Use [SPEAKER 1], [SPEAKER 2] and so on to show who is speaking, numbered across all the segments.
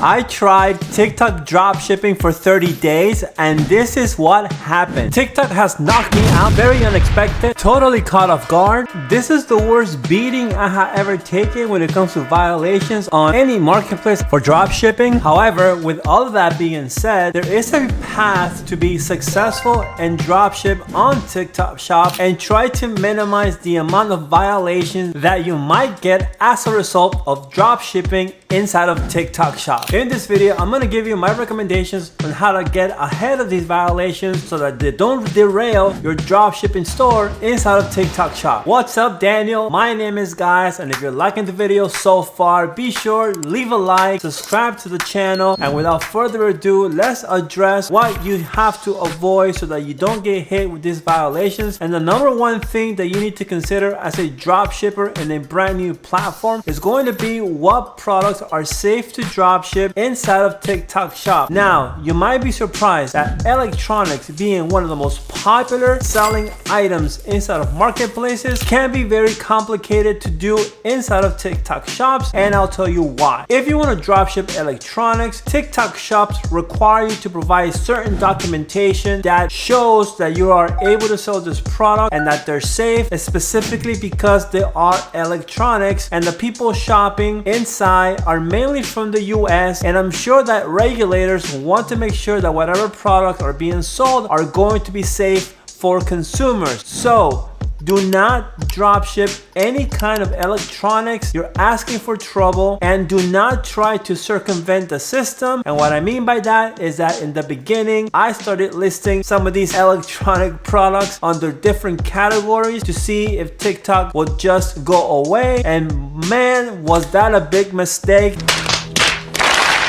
[SPEAKER 1] I tried TikTok drop shipping for 30 days and this is what happened. TikTok has knocked me out, very unexpected, totally caught off guard. This is the worst beating I have ever taken when it comes to violations on any marketplace for drop shipping. However, with all of that being said, there is a path to be successful and drop ship on TikTok Shop and try to minimize the amount of violations that you might get as a result of drop shipping inside of TikTok Shop. In this video, I'm gonna give you my recommendations on how to get ahead of these violations so that they don't derail your drop shipping store inside of TikTok Shop. What's up, Daniel? My name is Guys, and if you're liking the video so far, be sure leave a like, subscribe to the channel, and without further ado, let's address what you have to avoid so that you don't get hit with these violations. And the number one thing that you need to consider as a drop shipper in a brand new platform is going to be what products are safe to drop ship inside of TikTok Shop. Now, you might be surprised that electronics, being one of the most popular selling items inside of marketplaces, can be very complicated to do inside of TikTok Shops, and I'll tell you why. If you want to drop ship electronics, TikTok Shops require you to provide certain documentation that shows that you are able to sell this product and that they're safe, specifically because they are electronics and the people shopping inside are mainly from the US, and I'm sure that regulators want to make sure that whatever products are being sold are going to be safe for consumers. So do not drop ship any kind of electronics. You're asking for trouble, and do not try to circumvent the system. And what I mean by that is that in the beginning, I started listing some of these electronic products under different categories to see if TikTok would just go away. And man, was that a big mistake,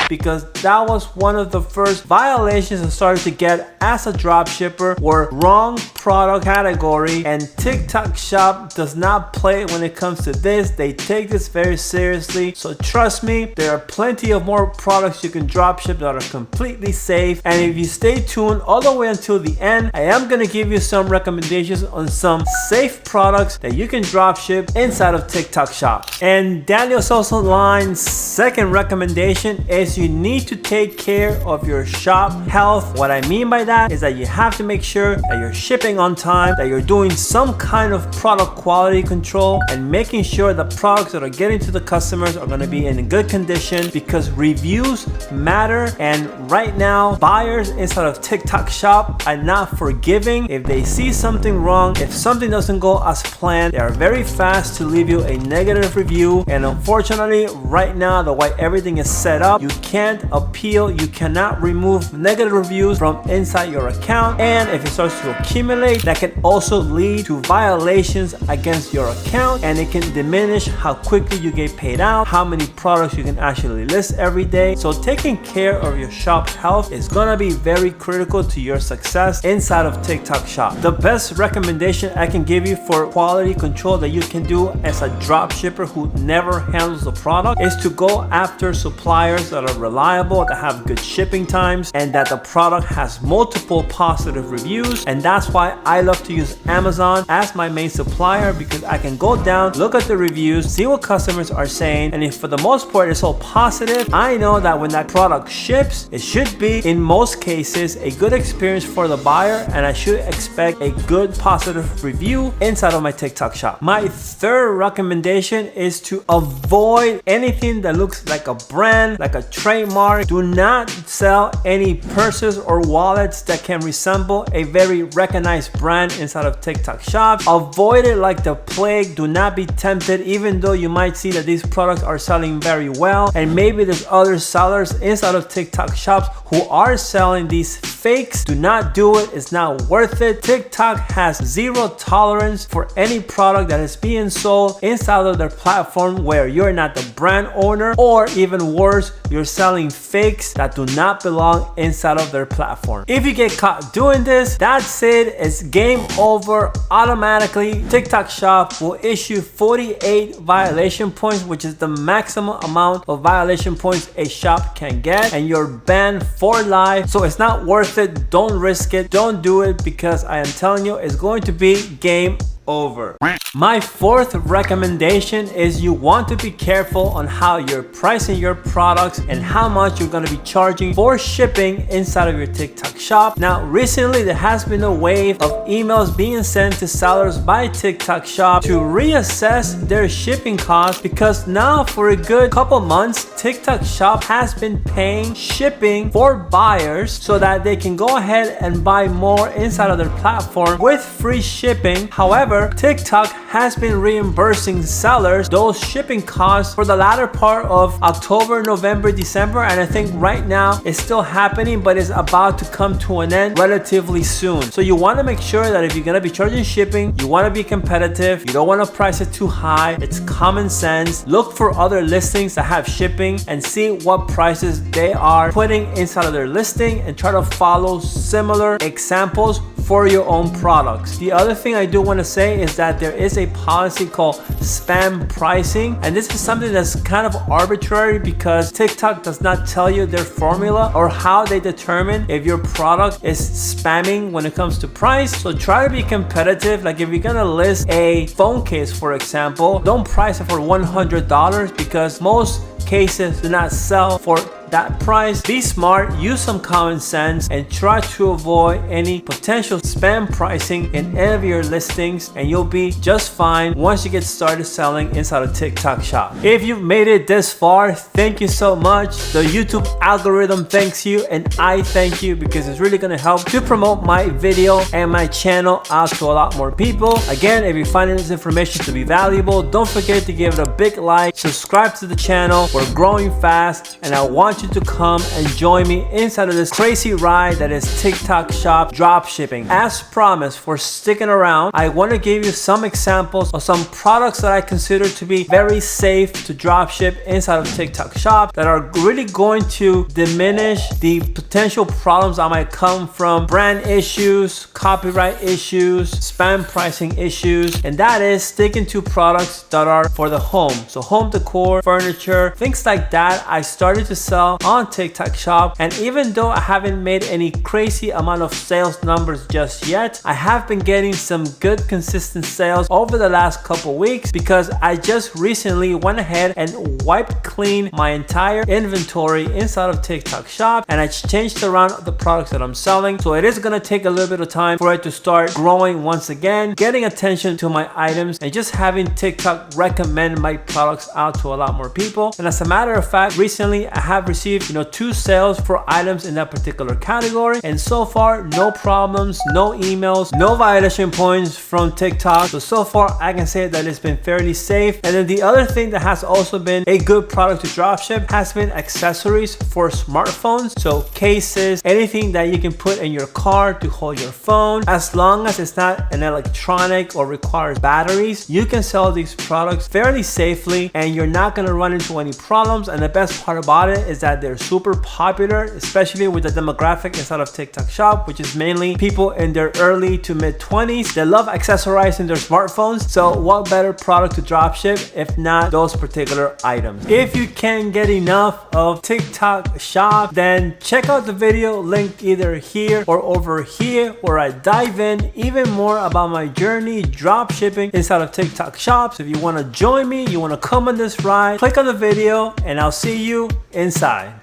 [SPEAKER 1] because that was one of the first violations I started to get as a drop shipper, were wrong product category, and TikTok Shop does not play when it comes to this. They take this very seriously, so trust me, there are plenty of more products you can drop ship that are completely safe. And if you stay tuned all the way until the end, I am gonna give you some recommendations on some safe products that you can drop ship inside of TikTok Shop. And Daniel Social Line's second recommendation is you need to take care of your shop health. What I mean by that is that you have to make sure that you're shipping on time, that you're doing some kind of product quality control, and making sure the products that are getting to the customers are going to be in good condition, because reviews matter. And right now, buyers inside of TikTok Shop are not forgiving. If they see something wrong, if something doesn't go as planned, they are very fast to leave you a negative review. And unfortunately, right now, the way everything is set up, you can't appeal, you cannot remove negative reviews from inside your account. And if it starts to accumulate, that can also lead to violations against your account, and it can diminish how quickly you get paid out, how many products you can actually list every day. So taking care of your shop health is gonna be very critical to your success inside of TikTok Shop. The best recommendation I can give you for quality control that you can do as a drop shipper who never handles the product is to go after suppliers that are reliable, that have good shipping times, and that the product has multiple positive reviews. And that's why I love to use Amazon as my main supplier, because I can go down, look at the reviews, see what customers are saying, and if for the most part it's all positive, I know that when that product ships, it should be, in most cases, a good experience for the buyer, and I should expect a good positive review inside of my TikTok Shop. My third recommendation is to avoid anything that looks like a brand, like a trademark. Do not sell any purses or wallets that can resemble a very recognized brand inside of TikTok Shop. Avoid it like the plague. Do not be tempted, even though you might see that these products are selling very well, and maybe there's other sellers inside of TikTok Shops who are selling these fakes. Do not do it. It's not worth it. TikTok has zero tolerance for any product that is being sold inside of their platform where you're not the brand owner, or even worse, you're selling fakes that do not belong inside of their platform. If you get caught doing this, that's it. It's game over automatically. TikTok Shop will issue 48 violation points, which is the maximum amount of violation points a shop can get, and you're banned for life. So it's not worth it. Don't risk it. Don't do it, because I am telling you, it's going to be game over. My fourth recommendation is you want to be careful on how you're pricing your products and how much you're going to be charging for shipping inside of your TikTok shop. Now, recently there has been a wave of emails being sent to sellers by TikTok shop to reassess their shipping costs, because now for a good couple months TikTok shop has been paying shipping for buyers so that they can go ahead and buy more inside of their platform with free shipping. However, TikTok has been reimbursing sellers those shipping costs for the latter part of October, November, December, and I think right now it's still happening, but it's about to come to an end relatively soon. So you want to make sure that if you're going to be charging shipping, you want to be competitive. You don't want to price it too high. It's common sense. Look for other listings that have shipping and see what prices they are putting inside of their listing and try to follow similar examples for your own products. The other thing I do want to say is that there is a policy called spam pricing, and this is something that's kind of arbitrary because TikTok does not tell you their formula or how they determine if your product is spamming when it comes to price. So try to be competitive. Like if you're gonna list a phone case, for example, don't price it for $100 because most cases do not sell for that price. Be smart, use some common sense, and try to avoid any potential spam pricing in any of your listings, and you'll be just fine once you get started selling inside of TikTok shop. If you've made it this far, thank you so much. The YouTube algorithm thanks you, and I thank you because it's really gonna help to promote my video and my channel out to a lot more people. Again, if you're finding this information to be valuable, don't forget to give it a big like, subscribe to the channel. We're growing fast, and I want you to come and join me inside of this crazy ride that is TikTok shop drop shipping. As promised, for sticking around, I want to give you some examples of some products that I consider to be very safe to drop ship inside of TikTok shop that are really going to diminish the potential problems that might come from brand issues, copyright issues, spam pricing issues, and that is sticking to products that are for the home. So home decor, furniture, things like that I started to sell on TikTok shop, and even though I haven't made any crazy amount of sales numbers just yet, I have been getting some good consistent sales over the last couple weeks because I just recently went ahead and wiped clean my entire inventory inside of TikTok shop, and I changed around the products that I'm selling. So it is gonna take a little bit of time for it to start growing once again, getting attention to my items, and just having TikTok recommend my products out to a lot more people. And as a matter of fact, recently I have received 2 sales for items in that particular category, and so far no problems, no emails, no violation points from TikTok. So far I can say that it's been fairly safe. And then the other thing that has also been a good product to dropship has been accessories for smartphones. So cases, anything that you can put in your car to hold your phone, as long as it's not an electronic or requires batteries, you can sell these products fairly safely and you're not going to run into any problems. And the best part about it is that they're super popular, especially with the demographic inside of TikTok shop, which is mainly people in their early to mid 20s. They love accessorizing their smartphones. So what better product to dropship if not those particular items? If you can't get enough of TikTok shop, then check out the video link either here or over here, where I dive in even more about my journey drop shipping inside of TikTok shops. If you want to join me, you want to come on this ride, click on the video and I'll see you inside.